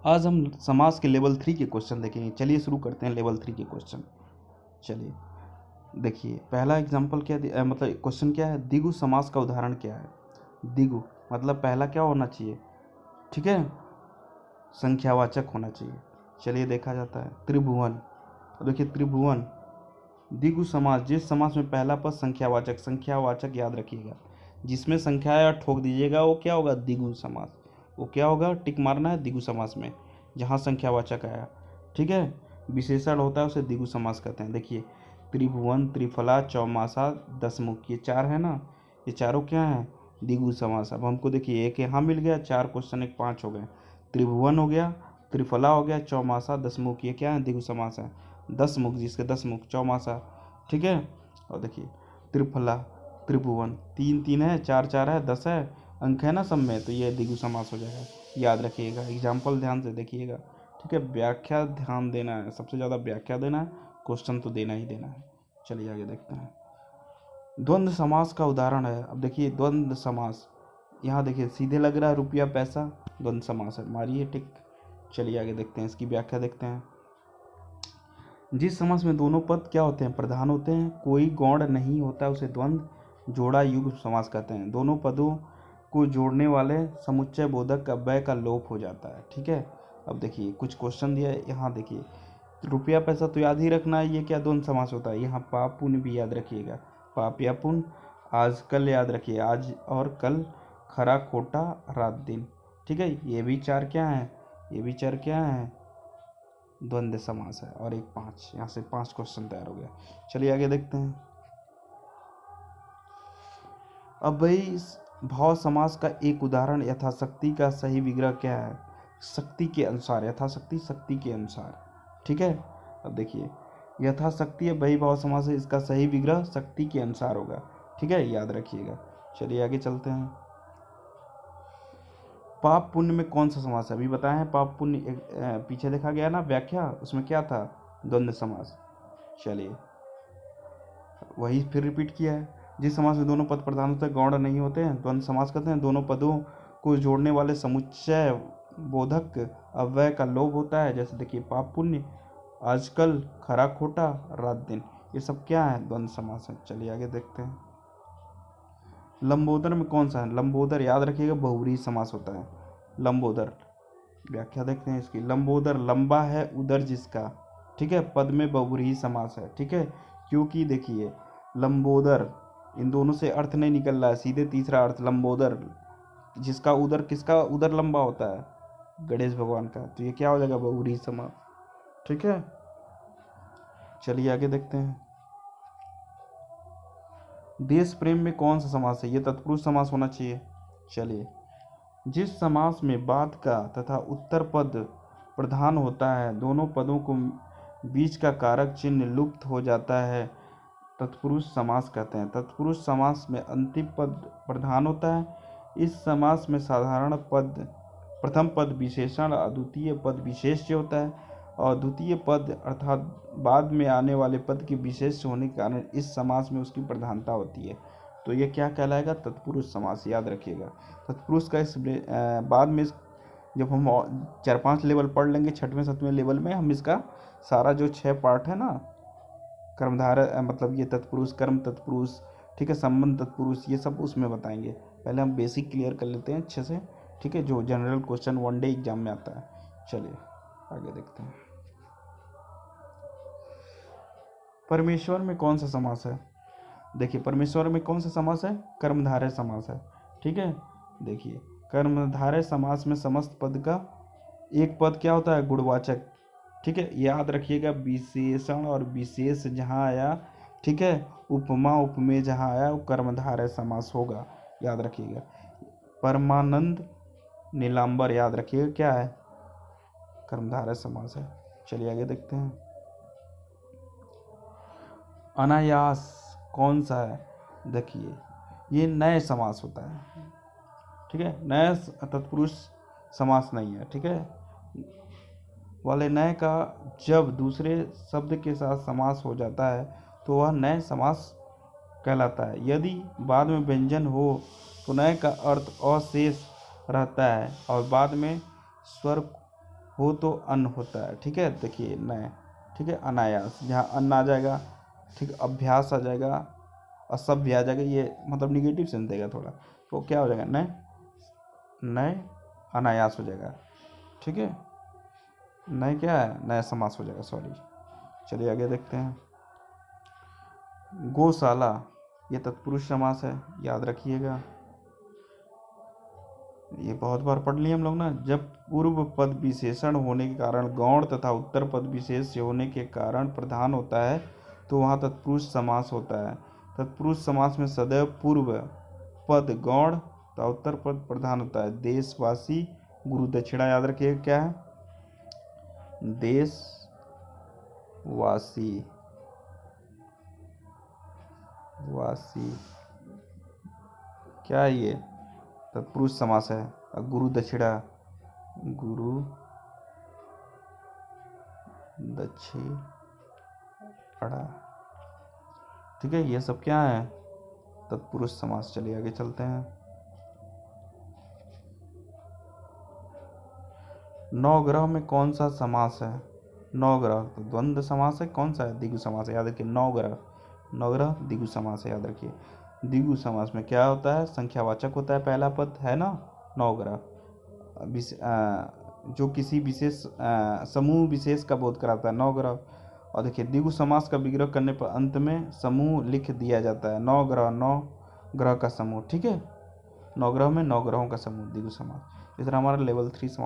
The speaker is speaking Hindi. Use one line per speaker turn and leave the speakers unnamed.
आज हम समास के लेवल 3 के क्वेश्चन देखेंगे। चलिए शुरू करते हैं लेवल 3 के क्वेश्चन। चलिए देखिए, पहला एग्जाम्पल क्या मतलब क्वेश्चन क्या है, द्विगु समास का उदाहरण क्या है। द्विगु मतलब पहला क्या होना चाहिए, ठीक है, संख्यावाचक होना चाहिए। चलिए देखा जाता है त्रिभुवन। तो देखिए त्रिभुवन द्विगु समास, जिस समास में पहला पद संख्यावाचक, संख्यावाचक याद रखिएगा, जिसमें संख्या या ठोक दीजिएगा वो क्या होगा, द्विगु समास। वो क्या होगा, टिक मारना है द्विगु समास में जहाँ संख्यावाचक आया, ठीक है। विशेषण होता है उसे द्विगु समास कहते हैं। देखिए त्रिभुवन, त्रिफला, चौमासा, दसमुख, ये चार है ना, ये चारों क्या हैं, द्विगु समास। अब हमको देखिए एक यहाँ मिल गया, चार क्वेश्चन एक 5 हो गए। त्रिभुवन हो गया, त्रिफला हो गया, चौमासा, दसमुख, ये क्या है, द्विगु समास है। 10 मुख जिसके 10 मुख, चौमासा, ठीक है। और देखिए त्रिफला, त्रिभुवन, 3 3 है, 4 4 है, 10 है, अंक है ना सब में, तो ये द्विगु समास हो जाएगा। याद रखिएगा, एग्जाम्पल ध्यान से देखिएगा, ठीक है। व्याख्या ध्यान देना है, सबसे ज़्यादा व्याख्या देना है, क्वेश्चन तो देना ही देना है। चलिए आगे देखते हैं। द्वंद्व समास का उदाहरण है। अब देखिए द्वंद्व समास, यहाँ देखिए सीधे लग रहा है रुपया पैसा, द्वंद्व समास है, मारिए टिक। चलिए आगे देखते हैं, इसकी व्याख्या देखते हैं। जिस समास में दोनों पद क्या होते हैं, प्रधान होते हैं, कोई गौण नहीं होता, उसे द्वंद्व जोड़ा युग्म समास कहते हैं। दोनों पदों को जोड़ने वाले समुच्चय बोधक अव्यय का लोप हो जाता है, ठीक है। अब देखिए कुछ क्वेश्चन दिया है, यहाँ देखिए रुपया पैसा तो याद ही रखना है, ये क्या द्वंद्व समास होता है। यहाँ पाप पुण्य भी याद रखिएगा, पाप या पुण्य। आज कल याद रखिए, आज और कल, खरा खोटा, रात दिन, ठीक है। ये भी चार क्या हैं, ये भी चार क्या हैं, द्वंद्व समास है। और एक 5, यहाँ से 5 क्वेश्चन तैयार हो गया। चलिए आगे देखते हैं। अब भाई इस भाव समास का एक उदाहरण, यथाशक्ति का सही विग्रह क्या है, शक्ति के अनुसार, यथाशक्ति शक्ति के अनुसार, ठीक है। अब देखिए यथाशक्ति है वही भाव समास है, इसका सही विग्रह शक्ति के अनुसार होगा, ठीक है, याद रखिएगा। चलिए आगे चलते हैं। पाप पुण्य में कौन सा समास है, अभी बताए हैं पाप पुण्य, पीछे देखा गया ना व्याख्या, उसमें क्या था, द्वंद्व समास। चलिए वही फिर रिपीट किया है। जिस समास में दोनों पद प्रधान होते हैं, गौण नहीं होते हैं, द्वंद्व समास कहते हैं। दोनों पदों को जोड़ने वाले समुच्चय बोधक अव्यय का लोप होता है। जैसे देखिए पाप पुण्य, आजकल, खरा खोटा, रात दिन, ये सब क्या है, द्वंद्व समास है। चलिए आगे देखते हैं। लंबोदर में कौन सा है, लंबोदर याद रखिएगा बहुव्रीहि समास होता है। लंबोदर व्याख्या देखते हैं इसकी। लंबोदर लंबा है उदर जिसका, ठीक है, पद में बहुव्रीहि समास है, ठीक है। क्योंकि देखिए लंबोदर, इन दोनों से अर्थ नहीं निकल रहा है, सीधे तीसरा अर्थ लंबोदर, जिसका उदर, किसका उदर लंबा होता है, गणेश भगवान का, तो ये क्या हो जाएगा, बहुव्रीहि समास, ठीक है। चलिए आगे देखते हैं। देश प्रेम में कौन सा समास है, ये तत्पुरुष समास होना चाहिए। चलिए जिस समास में बाद का तथा उत्तर पद प्रधान होता है, दोनों पदों को बीच का कारक चिन्ह लुप्त हो जाता है, तत्पुरुष समास कहते हैं। तत्पुरुष समास में अंतिम पद प्रधान होता है। इस समास में साधारण पद, प्रथम पद विशेषण, द्वितीय पद विशेष्य होता है, और द्वितीय पद अर्थात बाद में आने वाले पद के विशेष होने के कारण इस समास में उसकी प्रधानता होती है। तो ये क्या कहलाएगा, तत्पुरुष समास, याद रखिएगा। तत्पुरुष का इस बाद में जब हम 4-5 लेवल पढ़ लेंगे, 6वें 7वें लेवल में हम इसका सारा जो 6 पार्ट है ना, कर्मधारय मतलब ये तत्पुरुष, कर्म तत्पुरुष, ठीक है, संबंध तत्पुरुष, ये सब उसमें बताएंगे। पहले हम बेसिक क्लियर कर लेते हैं अच्छे से, ठीक है, जो जनरल क्वेश्चन 1 डे एग्जाम में आता है। चलिए आगे देखते हैं। परमेश्वर में कौन सा समास है, देखिए परमेश्वर में कौन सा समास है, कर्मधारय समास है, ठीक है। देखिए कर्मधारय समास में समस्त पद का एक पद क्या होता है, गुणवाचक, ठीक है, याद रखिएगा। विशेषण और विशेष जहाँ आया, ठीक है, उपमा उपमेय जहाँ आया, वो कर्मधारय समास होगा, याद रखिएगा। परमानंद, नीलांबर, याद रखिएगा क्या है, कर्मधारय समास है। चलिए आगे देखते हैं। अनायास कौन सा है, देखिए ये नए समास होता है, ठीक है, नए तत्पुरुष समास नहीं है, ठीक है। वाले नए का जब दूसरे शब्द के साथ समास हो जाता है तो वह नए समास कहलाता है। यदि बाद में व्यंजन हो तो नए का अर्थ अशेष रहता है और बाद में स्वर हो तो अन्न होता है, ठीक है। देखिए नय, ठीक है, अनायास, जहाँ अन्न आ जाएगा, ठीक, अभ्यास आ जाएगा, असभ्य आ जाएगा, ये मतलब निगेटिव सेंस देगा थोड़ा, तो क्या हो जाएगा, नय, नय अनायास हो जाएगा, ठीक है। नय क्या है, नया समास हो जाएगा, सॉरी। चलिए आगे देखते हैं। गौशाला, ये तत्पुरुष समास है, याद रखिएगा, ये बहुत बार पढ़ लिए हम लोग ना। जब पूर्व पद विशेषण होने के कारण गौण तथा उत्तर पद विशेष होने के कारण प्रधान होता है तो वहाँ तत्पुरुष समास होता है। तत्पुरुष समास में सदैव पूर्व पद गौण तथा उत्तर पद प्रधान होता है। देशवासी, गुरु दक्षिणा, याद रखिए क्या है, देशवासी, वासी, क्या है ये, तत्पुरुष समास है। और गुरु दक्षिणा, गुरु दक्षिणा, ठीक है, ये सब क्या है, तत्पुरुष समास। चलिए आगे चलते हैं। नवग्रह में कौन सा समास है, नवग्रह तो द्वंद्व समास है, कौन सा है, द्विगु समास है, याद रखिए। नवग्रह, नवग्रह द्विगु समास है, याद रखिए। द्विगु समास में क्या होता है, संख्यावाचक होता है पहला पद, है ना। नवग्रह जो किसी विशेष समूह विशेष का बोध कराता है, नवग्रह। और देखिए द्विगु समास का विग्रह करने पर अंत में समूह लिख दिया जाता है, नवग्रह, नौ ग्रह का समूह, ठीक है। नवग्रह में नौ ग्रहों का समूह, द्विगु समास। इस तरह हमारा लेवल 3 समास